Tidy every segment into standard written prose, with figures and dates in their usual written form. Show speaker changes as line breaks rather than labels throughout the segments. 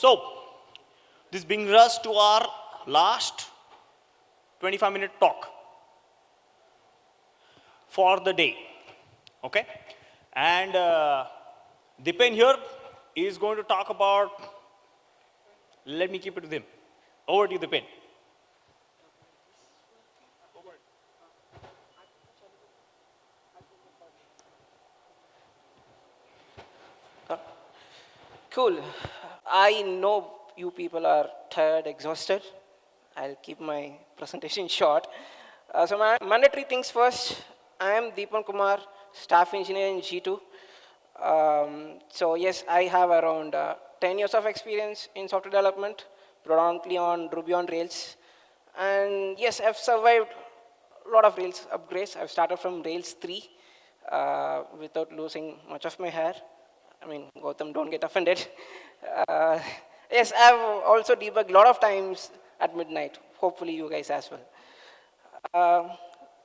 So, this brings us to our last 25-minute talk for the day. Okay? And Deepan here is going to talk about, let me keep it with him. Over to you, Deepan.
Cool. I know you people are tired, exhausted. I'll keep my presentation short. Mandatory things first. I am Deepan Kumar, staff engineer in G2. So yes, I have around 10 years of experience in software development, predominantly on Ruby on Rails. And yes, I've survived a lot of Rails upgrades. I've started from Rails 3 without losing much of my hair. I mean, Gautam, don't get offended. Uh, yes, I've also debugged a lot of times at midnight. Hopefully you guys as well.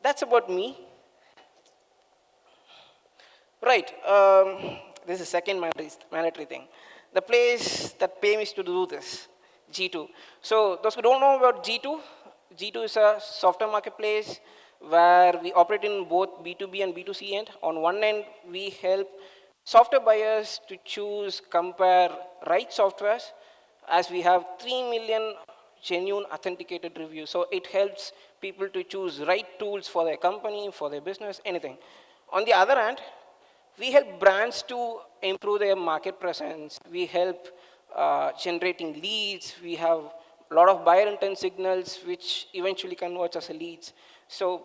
That's about me. Right, this is second mandatory thing. The place that pay me to do this, G2. So those who don't know about G2, G2 is a software marketplace where we operate in both B2B and B2C end. On one end, we help software buyers to choose, compare right softwares, as we have 3 million genuine authenticated reviews. So it helps people to choose right tools for their company, for their business, anything. On the other hand, we help brands to improve their market presence. We help generating leads. We have a lot of buyer intent signals, which eventually converts as a leads. So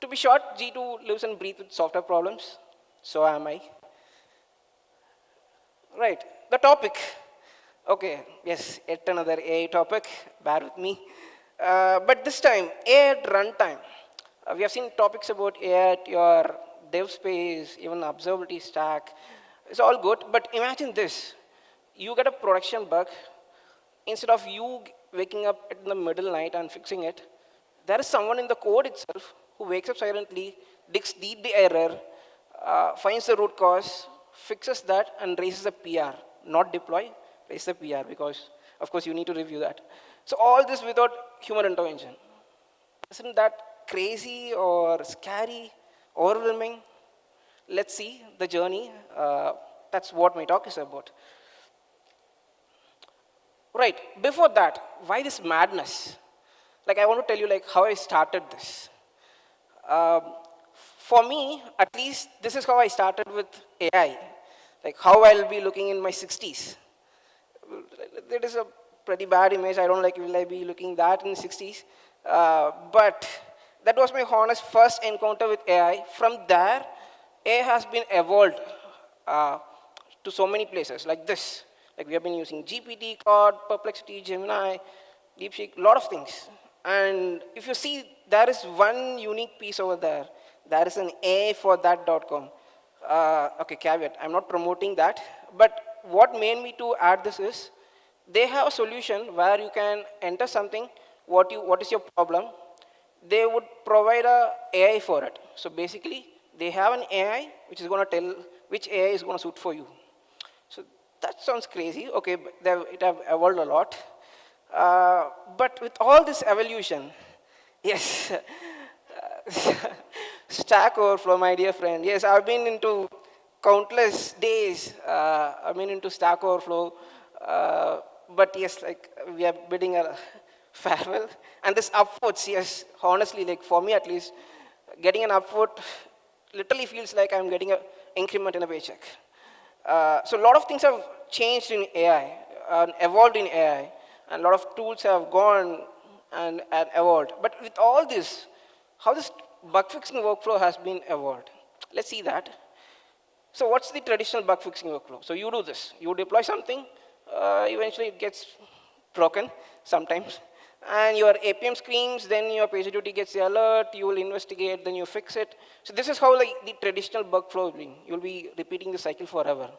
to be short, G2 lives and breathes with software problems. So am I. Right, the topic. Okay, yes, yet another AI topic, bear with me. But this time, AI at runtime. We have seen topics about AI at your dev space, even observability stack. It's all good, but imagine this. You get a production bug. Instead of you waking up in the middle night and fixing it, there is someone in the code itself who wakes up silently, digs deep the error, finds the root cause, fixes that, and raises a PR. Not deploy, raise the PR, because, of course, you need to review that. So all this without human intervention. Isn't that crazy or scary, overwhelming? Let's see the journey. That's what my talk is about. Right, before that, why this madness? Like, I want to tell you how I started this. For me, at least, this is how I started with AI. Like how I'll be looking in my 60s. That is a pretty bad image. I don't like, will I be looking that in 60s? But that was my honest first encounter with AI. From there, AI has been evolved to so many places like this. Like we have been using GPT, Claude, Perplexity, Gemini, DeepSeek, a lot of things. And if you see, there is one unique piece over there. There is an AI for that.com. Okay, caveat, I'm not promoting that. But what made me to add this is, they have a solution where you can enter something, what is your problem. They would provide a AI for it. So basically, they have an AI which is going to tell which AI is going to suit for you. So that sounds crazy. Okay, but it have evolved a lot. But with all this evolution, yes, Stack Overflow, my dear friend. Yes, I've been into countless days. I've been into Stack Overflow. But yes, we are bidding a farewell. And this upvotes, yes, honestly, for me at least, getting an upvote literally feels like I'm getting an increment in a paycheck. So a lot of things have changed in AI, evolved in AI, and a lot of tools have gone and evolved. But with all this, how this bug fixing workflow has been evolved. Let's see that. So what's the traditional bug fixing workflow? So you do this. You deploy something. Eventually it gets broken sometimes. And your APM screams, then your PagerDuty gets the alert, you will investigate, then you fix it. So this is how the traditional bug flow will be. You'll be repeating the cycle forever.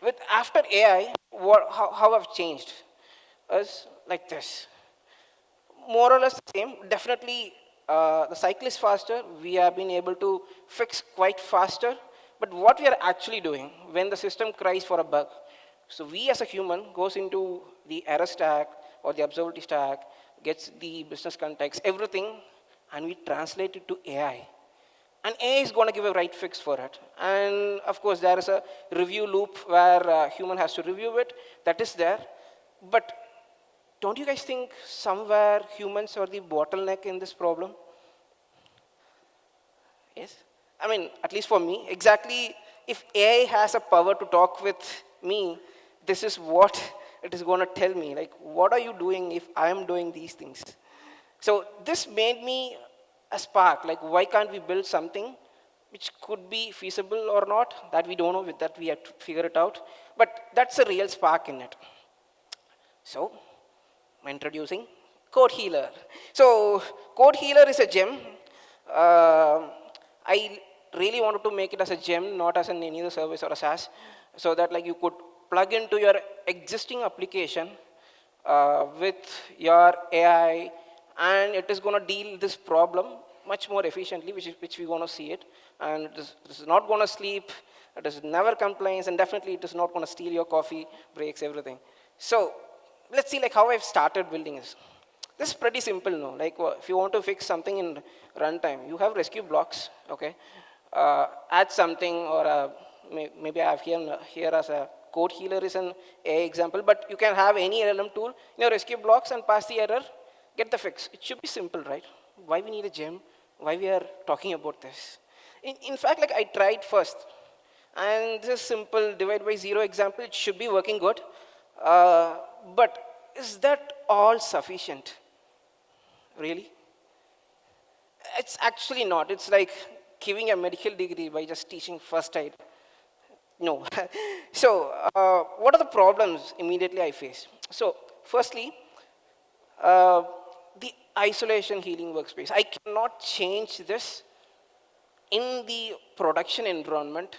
With after AI, how I've changed is like this. More or less the same. Definitely, the cycle is faster. We have been able to fix quite faster. But what we are actually doing when the system cries for a bug, So we as a human goes into the error stack or the observability stack, gets the business context, everything, and we translate it to AI. And AI is going to give a right fix for it. And of course, there is a review loop where human has to review it. That is there. But don't you guys think somewhere humans are the bottleneck in this problem? Yes. I mean, at least for me, exactly if AI has a power to talk with me, this is what it is going to tell me. Like, what are you doing if I am doing these things? So this made me a spark. Like, why can't we build something which could be feasible or not? That we don't know. With that, we have to figure it out. But that's a real spark in it. So, introducing Code Healer. So, Code Healer is a gem. Uh, I really wanted to make it as a gem, not as an any other service or a SaaS, so that like you could plug into your existing application with your AI, and it is going to deal this problem much more efficiently, which we're going to see it. And it is not going to sleep. It is never complains, and definitely it is not going to steal your coffee breaks, everything. So let's see like how I've started building this. This is pretty simple, no? Like if you want to fix something in runtime, you have rescue blocks, okay? Add something, or maybe I have here as a code healer is an AI example, but you can have any LLM tool in your rescue blocks and pass the error, get the fix. It should be simple, right? Why we need a gem? Why we are talking about this? In fact, like I tried first, and this simple divide by zero example, it should be working good. But is that all sufficient? Really? It's actually not. It's like giving a medical degree by just teaching first aid. No. So, what are the problems immediately I face? So, firstly, the isolation healing workspace. I cannot change this in the production environment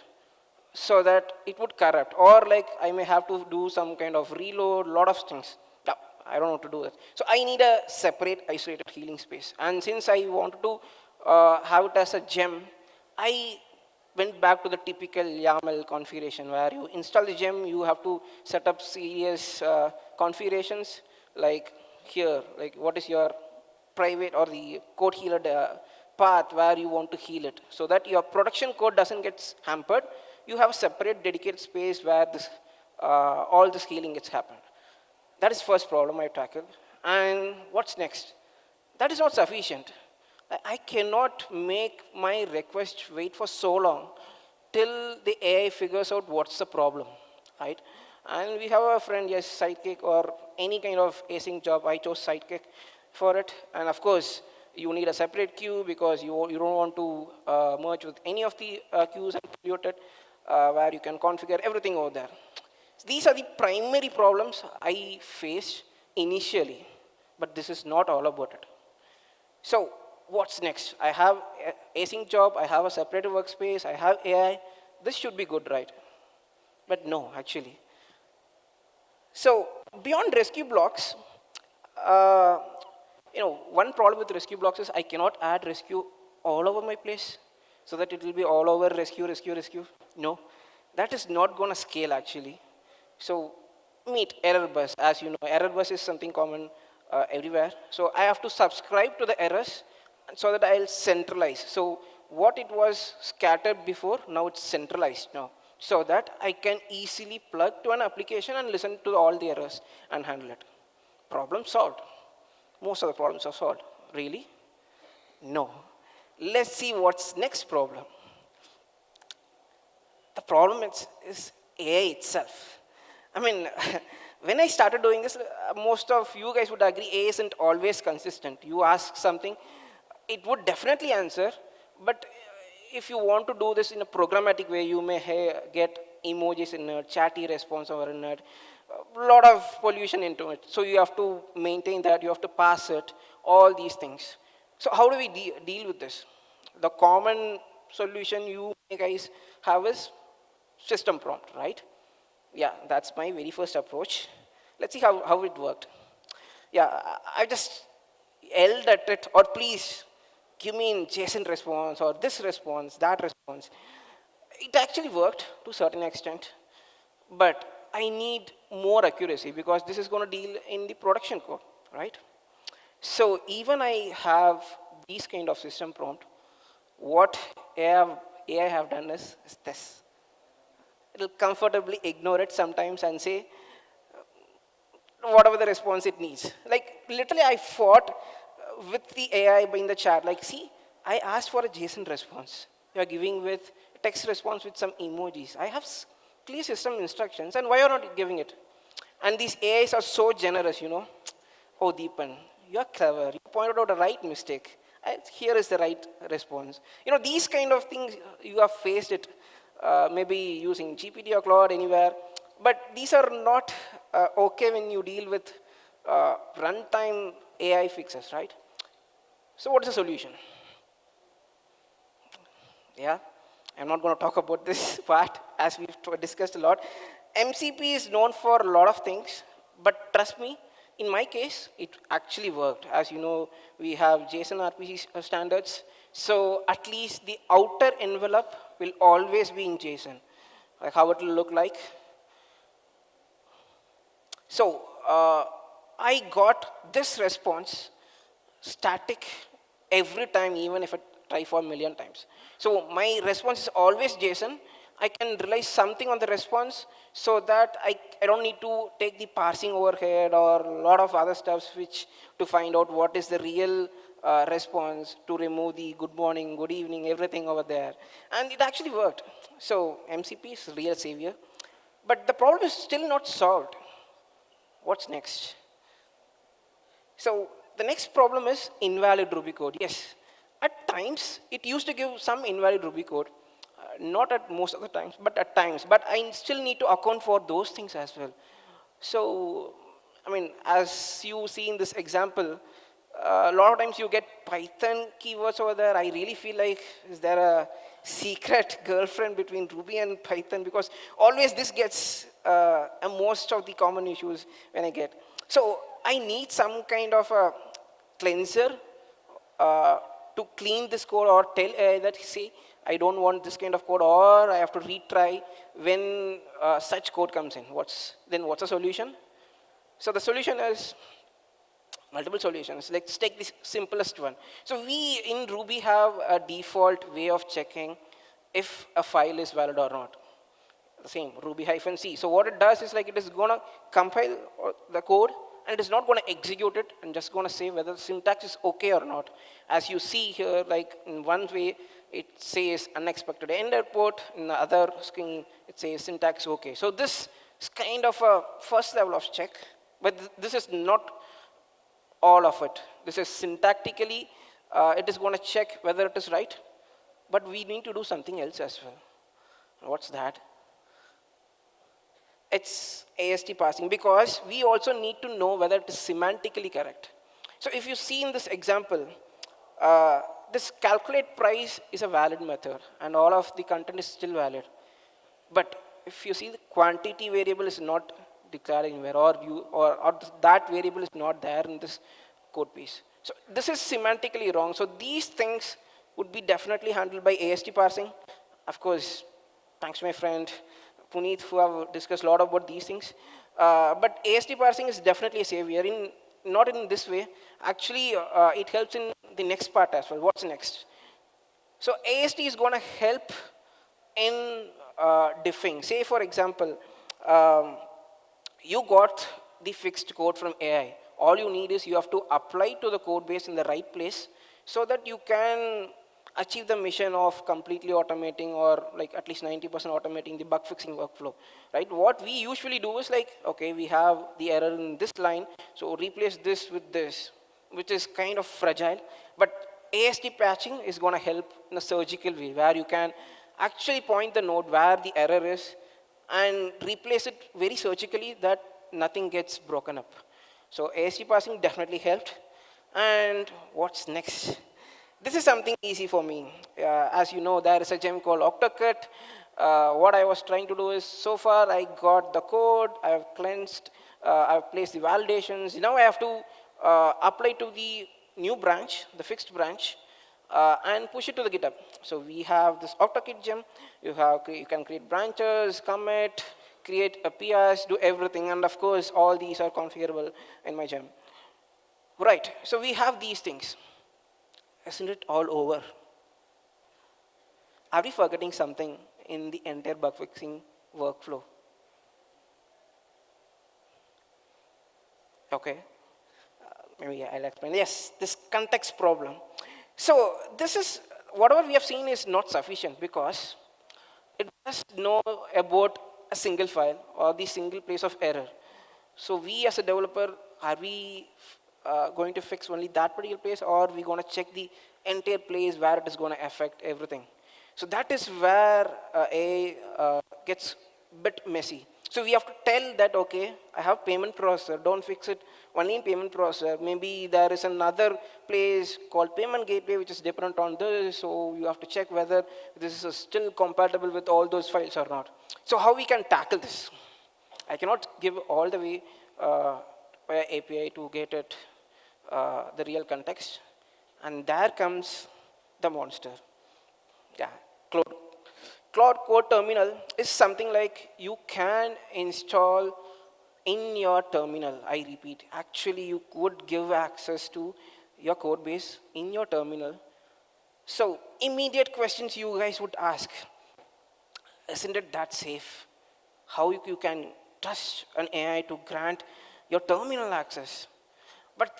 so that it would corrupt, or like I may have to do some kind of reload, lot of things. Yeah, I don't know how to do that. So I need a separate isolated healing space. And since I wanted to have it as a gem, I went back to the typical YAML configuration where you install the gem, you have to set up serious configurations like here, like what is your private or the code healer path where you want to heal it, so that your production code doesn't get hampered. You have a separate dedicated space where this, all this healing gets happened. That is first problem I tackled. And what's next? That is not sufficient. I cannot make my request wait for so long till the AI figures out what's the problem, right? And we have a friend, yes, Sidekick or any kind of async job. I chose Sidekick for it. And of course, you need a separate queue because you don't want to merge with any of the queues and pollute it, where you can configure everything over there. These are the primary problems I faced initially, but this is not all about it. So what's next? I have async job, I have a separate workspace, I have AI. This should be good, right? But no, actually. So beyond rescue blocks, uh, one problem with rescue blocks is I cannot add rescue all over my place so that it will be all over rescue, rescue, rescue. No, that is not going to scale actually. So meet error bus. As you know, error bus is something common everywhere. So I have to subscribe to the errors so that I'll centralize. So what it was scattered before, now it's centralized now, so that I can easily plug to an application and listen to all the errors and handle it. Problem solved. Most of the problems are solved. Really? No. Let's see what's next problem. The problem is AI itself. I mean, when I started doing this, most of you guys would agree AI isn't always consistent. You ask something, it would definitely answer, but if you want to do this in a programmatic way, you may get emojis in a chatty response or in a lot of pollution into it. So you have to maintain that, you have to pass it, all these things. So how do we deal with this? The common solution you guys have is system prompt, right? Yeah, that's my very first approach. Let's see how it worked. Yeah, I just yelled at it, or please give me in JSON response, or this response, that response. It actually worked to a certain extent, but I need more accuracy because this is going to deal in the production code, right? So even I have these kind of system prompt, what AI have done is this. It'll comfortably ignore it sometimes and say whatever the response it needs. Like literally I fought with the AI in the chat. Like, see, I asked for a JSON response. You're giving with text response with some emojis. I have clear system instructions, and why are you not giving it? And these AIs are so generous, you know. Oh, Deepan, you're clever. You pointed out a right mistake. And here is the right response. You know, these kind of things, you have faced it, maybe using GPT or Claude anywhere. But these are not okay when you deal with runtime AI fixes, right? So what is the solution? Yeah, I'm not going to talk about this part as we've discussed a lot. MCP is known for a lot of things, but trust me, in my case, it actually worked. As you know, we have JSON RPC standards, so at least the outer envelope will always be in JSON. Like how it will look like. So I got this response static every time, even if I try for a million times. So my response is always JSON. I can realize something on the response so that I don't need to take the parsing overhead or a lot of other stuffs which to find out what is the real response, to remove the good morning, good evening, everything over there. And it actually worked. So MCP is real savior. But the problem is still not solved. What's next? So the next problem is invalid Ruby code. Yes, at times it used to give some invalid Ruby code. Not at most of the times, but at times. But I still need to account for those things as well. So, I mean, as you see in this example, a lot of times you get Python keywords over there. I really feel like, is there a secret girlfriend between Ruby and Python? Because always this gets most of the common issues when I get. So I need some kind of a cleanser to clean this code or tell AI that, see, I don't want this kind of code, or I have to retry when such code comes in. What's the solution? So the solution is multiple solutions. Let's take the simplest one. So we in Ruby have a default way of checking if a file is valid or not. The same, Ruby-C. So what it does is like it is going to compile the code and it is not going to execute it and just going to say whether the syntax is okay or not. As you see here, like in one way, it says unexpected end report. In the other screen, it says syntax okay. So this is kind of a first level of check, but this is not all of it. This is syntactically, it is going to check whether it is right, but we need to do something else as well. What's that? It's AST parsing, because we also need to know whether it is semantically correct. So if you see in this example, this calculate price is a valid method, and all of the content is still valid. But if you see the quantity variable is not declared anywhere, or that variable is not there in this code piece. So this is semantically wrong. So these things would be definitely handled by AST parsing. Of course, thanks to my friend Puneet, who have discussed a lot about these things. But AST parsing is definitely a savior. Not in this way. Actually, it helps in the next part as well. What's next? So AST is going to help in diffing. Say, for example, you got the fixed code from AI. All you need is you have to apply to the code base in the right place so that you can achieve the mission of completely automating, or like at least 90% automating the bug fixing workflow, right? What we usually do is like, okay, we have the error in this line, so replace this with this, which is kind of fragile. But AST patching is going to help in a surgical way, where you can actually point the node where the error is and replace it very surgically that nothing gets broken up. So AST parsing definitely helped. And what's next? This is something easy for me. As you know, there is a gem called OctoCut. What I was trying to do is, so far I got the code, I have cleansed, I've placed the validations. Now I have to apply to the new branch, the fixed branch, and push it to the GitHub. So we have this OctoCut gem. You can create branches, commit, create a PRs, do everything, and of course, all these are configurable in my gem. Right, so we have these things. Isn't it all over? Are we forgetting something in the entire bug fixing workflow? Okay, maybe I'll explain. Yes, this context problem. So this is, whatever we have seen is not sufficient because it does know about a single file or the single place of error. So we as a developer, are we going to fix only that particular place, or are we going to check the entire place where it is going to affect everything? So that is where AI gets a bit messy. So we have to tell that, okay, I have payment processor, don't fix it only in payment processor. Maybe there is another place called payment gateway which is dependent on this, so you have to check whether this is still compatible with all those files or not. So how we can tackle this? I cannot give all the way via API to get it the real context. And there comes the monster. Yeah, Cloud. Cloud Code Terminal is something like you can install in your terminal. I repeat, actually you could give access to your code base in your terminal. So immediate questions you guys would ask, isn't it that safe? How you can trust an AI to grant your terminal access? But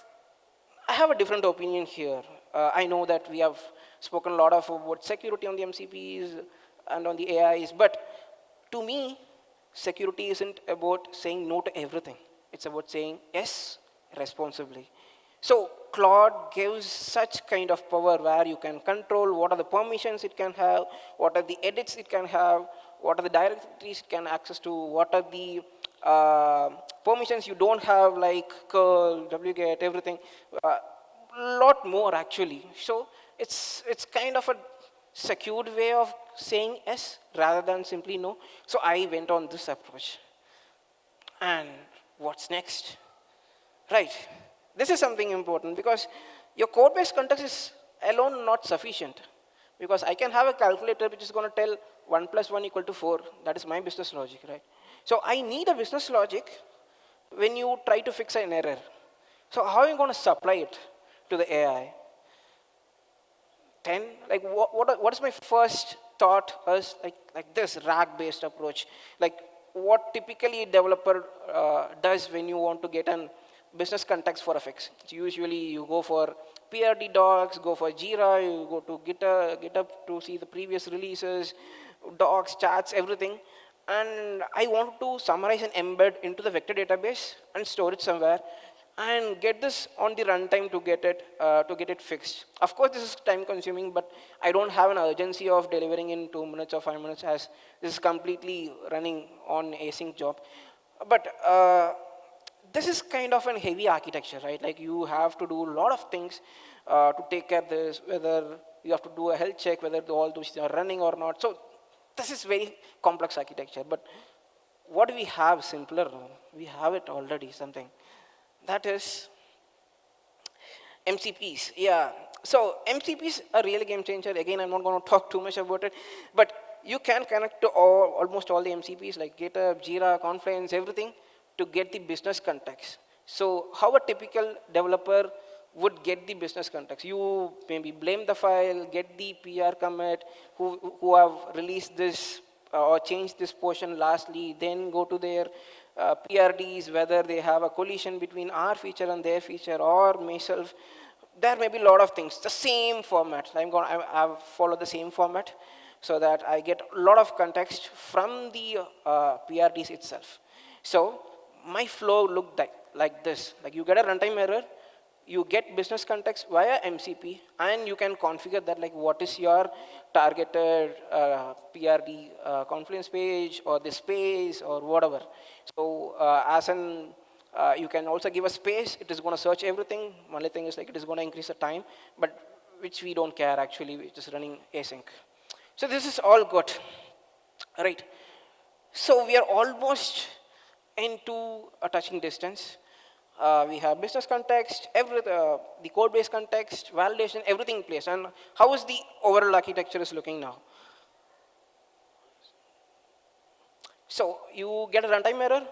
I have a different opinion here. I know that we have spoken a lot about security on the MCPs and on the AIs, but to me, security isn't about saying no to everything. It's about saying yes responsibly. So Claude gives such kind of power where you can control what are the permissions it can have, what are the edits it can have, what are the directories it can access to, what are the permissions you don't have, like curl, wget, everything. Lot more actually. So it's kind of a secured way of saying yes rather than simply no. So I went on this approach. And what's next? Right. This is something important because your code-based context is alone not sufficient. Because I can have a calculator which is going to tell 1 plus 1 equal to 4. That is my business logic, right? So I need a business logic when you try to fix an error. So how are you going to supply it to the AI? 10? Like what is my first thought is like this RAG-based approach. Like what typically a developer does when you want to get an business context for a fix. So usually you go for PRD docs, go for Jira, you go to GitHub to see the previous releases, docs, chats, everything. And I want to summarize and embed into the vector database and store it somewhere and get this on the runtime to get it fixed. Of course, this is time consuming, but I don't have an urgency of delivering in 2 minutes or 5 minutes as this is completely running on async job. But this is kind of a heavy architecture, right? Like you have to do a lot of things to take care of this, whether you have to do a health check, whether all those are running or not. So this is very complex architecture. But what do we have simpler? We have it already, something. That is MCPs. Yeah. So MCPs are really game changer. Again, I'm not going to talk too much about it. But you can connect to almost all the MCPs like GitHub, Jira, Confluence, everything to get the business context. So how a typical developer would get the business context? You maybe blame the file, get the PR commit, who have released this or changed this portion lastly, then go to their PRDs, whether they have a collision between our feature and their feature or myself. There may be a lot of things, the same format. I've followed the same format so that I get a lot of context from the PRDs itself. So my flow looked like this. Like you get a runtime error, you get business context via MCP, and you can configure that, like what is your targeted PRD Confluence page or this page or whatever. So you can also give a space. It is going to search everything. Only thing is like it is going to increase the time, but which we don't care actually. We're just running async. So this is all good, right? So we are almost into a touching distance. We have business context, the code-based context, validation, everything in place. And how is the overall architecture is looking now? So you get a runtime error.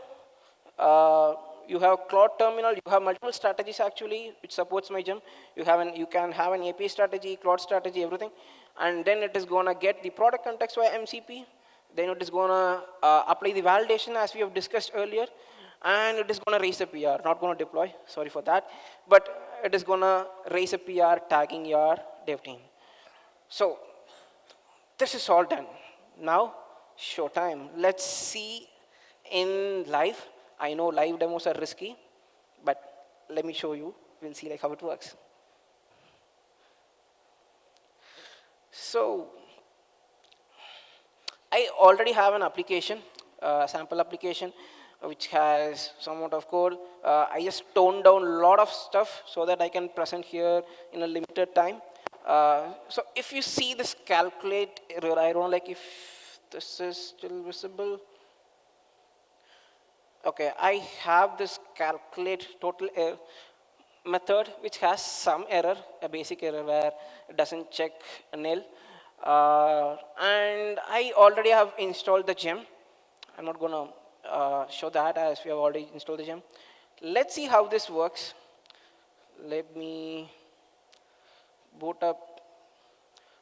Uh, you have cloud terminal. You have multiple strategies actually, which supports my gem. You can have an API strategy, cloud strategy, everything, and then it is gonna get the product context via MCP. Then it is gonna apply the validation as we have discussed earlier, and it is gonna raise a PR. Not gonna deploy. Sorry for that, but it is gonna raise a PR tagging your dev team. So this is all done. Now, showtime. Let's see in live. I know live demos are risky, but let me show you. We'll see like how it works. So I already have an application, sample application, which has some amount of code. I just toned down a lot of stuff so that I can present here in a limited time. So if you see this calculate error, I don't like if this is still visible. Okay, I have this calculate total error method which has some error, a basic error where it doesn't check a nil. And I already have installed the gem. I'm not going to show that as we have already installed the gem. Let's see how this works. Let me boot up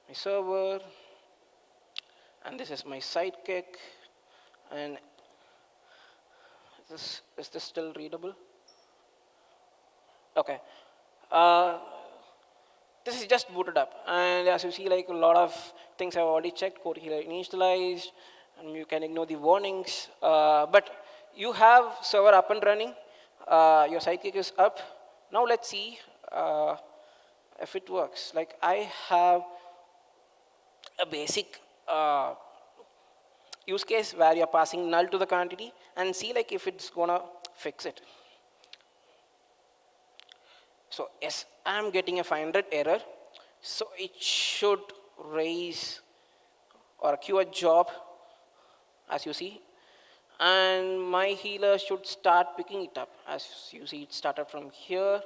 my server. And this is my sidekick. And is this still readable? Okay. This is just booted up. And as you see, like a lot of things I've already checked, code here initialized, and you can ignore the warnings. But you have server up and running. Your sidekick is up. Now let's see if it works. Like I have a basic use case where you're passing null to the quantity and see like if it's gonna fix it. So yes, I'm getting a 500 error. So it should raise or queue a job, as you see. And my healer should start picking it up. As you see, it started from here.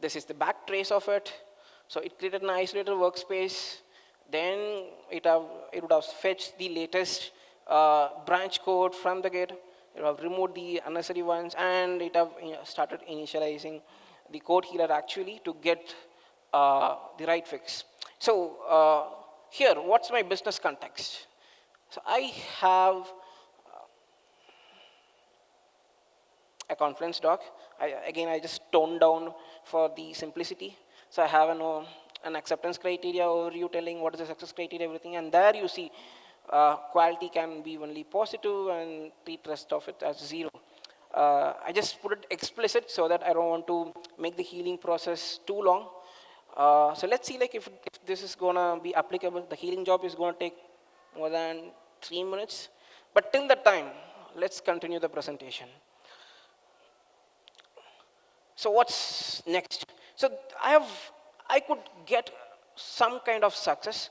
This is the back trace of it. So it created an isolated workspace. Then it would have fetched the latest branch code from the gate. It would have removed the unnecessary ones, and it have started initializing the code healer actually to get the right fix. So here, what's my business context? So I have a Confluence doc. I just toned down for the simplicity. So I have an acceptance criteria overview telling what is the success criteria, everything. And there you see quality can be only positive and treat rest of it as 0. I just put it explicit so that I don't want to make the healing process too long. So let's see like if this is gonna be applicable. The healing job is gonna take more than 3 minutes. But till that time, let's continue the presentation. So what's next? So I could get some kind of success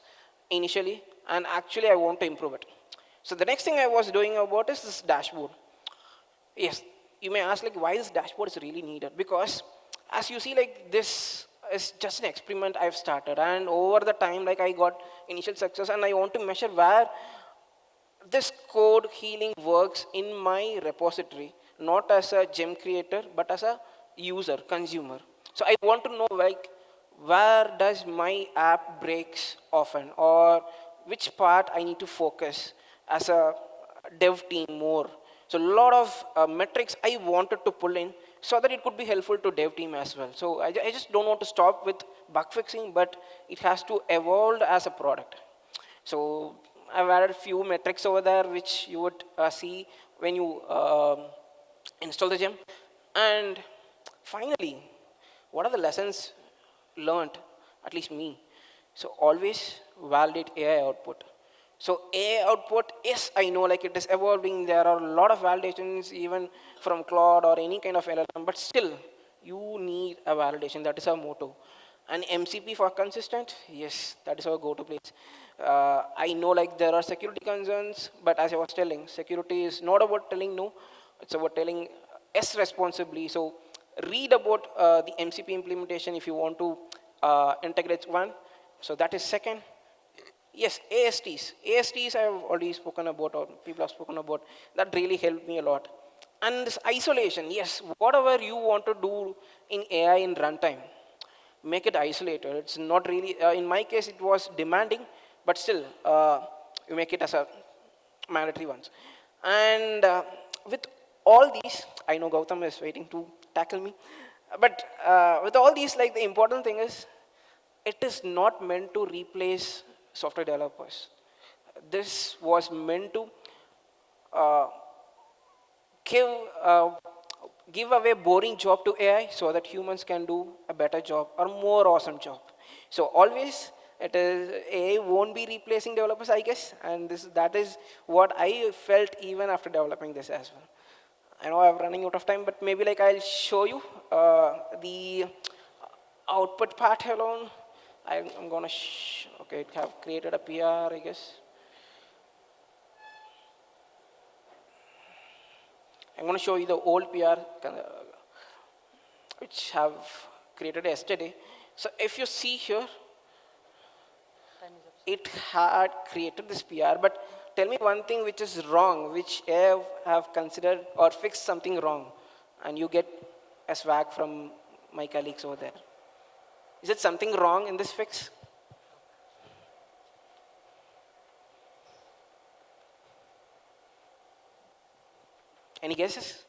initially, and actually I want to improve it. So the next thing I was doing about is this dashboard. Yes, you may ask like why this dashboard is really needed, because as you see like this is just an experiment I've started, and over the time like I got initial success, and I want to measure where this code healing works in my repository, not as a gem creator, but as a user, consumer. So I want to know like where does my app breaks often, or which part I need to focus as a dev team more. So a lot of metrics I wanted to pull in so that it could be helpful to dev team as well. So I just don't want to stop with bug fixing, but it has to evolve as a product. So I've added a few metrics over there which you would see when you install the gem. And finally, what are the lessons learned, at least me? So always validate AI output. So AI output, yes, I know like it is evolving. There are a lot of validations even from Claude or any kind of LLM, but still you need a validation. That is our motto. And MCP for consistent, yes, that is our go-to place. I know like there are security concerns, but as I was telling, security is not about telling no, it's about telling yes responsibly. So read about the MCP implementation if you want to integrate one. So that is second. Yes, ASTs. ASTs I have already spoken about, or people have spoken about. That really helped me a lot. And this isolation, yes, whatever you want to do in AI in runtime, make it isolated. It's not really, in my case, it was demanding, but still, you make it as a mandatory ones. And with all these, I know Gautam is waiting to tackle me, but with all these, like the important thing is, it is not meant to replace software developers. This was meant to uh, give uh, give away boring job to AI so that humans can do a better job or more awesome job. So always it is AI won't be replacing developers, I guess, and that is what I felt even after developing this as well. I know I'm running out of time, but maybe like I'll show you the output part alone. I'm gonna okay, have created a PR, I guess. I'm going to show you the old PR which have created yesterday. So if you see here, it had created this PR, but tell me one thing which is wrong, which I have considered or fixed something wrong, and you get a swag from my colleagues over there. Is it something wrong in this fix? Any guesses?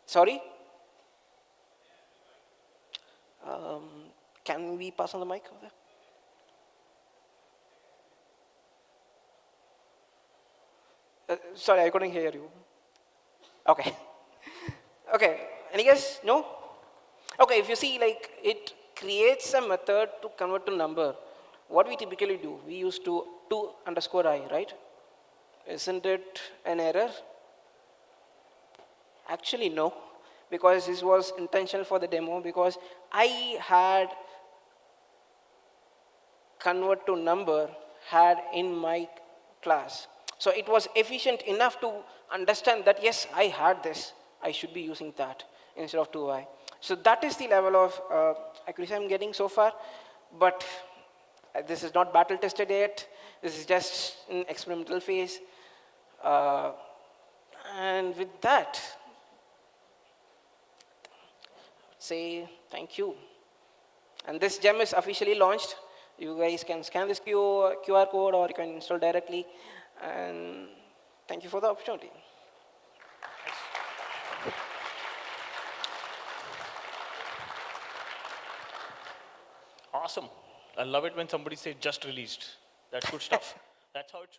Sorry? Can we pass on the mic over there? Sorry, I couldn't hear you. Okay. Okay. Any guess? No? Okay, if you see, like, it creates a method to convert to number. What we typically do, we use to 2 underscore I, right? Isn't it an error? Actually, no, because this was intentional for the demo, because I had convert to number had in my class. So it was efficient enough to understand that, yes, I had this. I should be using that instead of 2i. So that is the level of accuracy I'm getting so far. But this is not battle tested yet. This is just in experimental phase. Uh, and with that, say thank you. And this gem is officially launched. You guys can scan this QR code or you can install directly. And thank you for the opportunity.
Awesome. I love it when somebody says just released. That's good stuff. That's how it should be.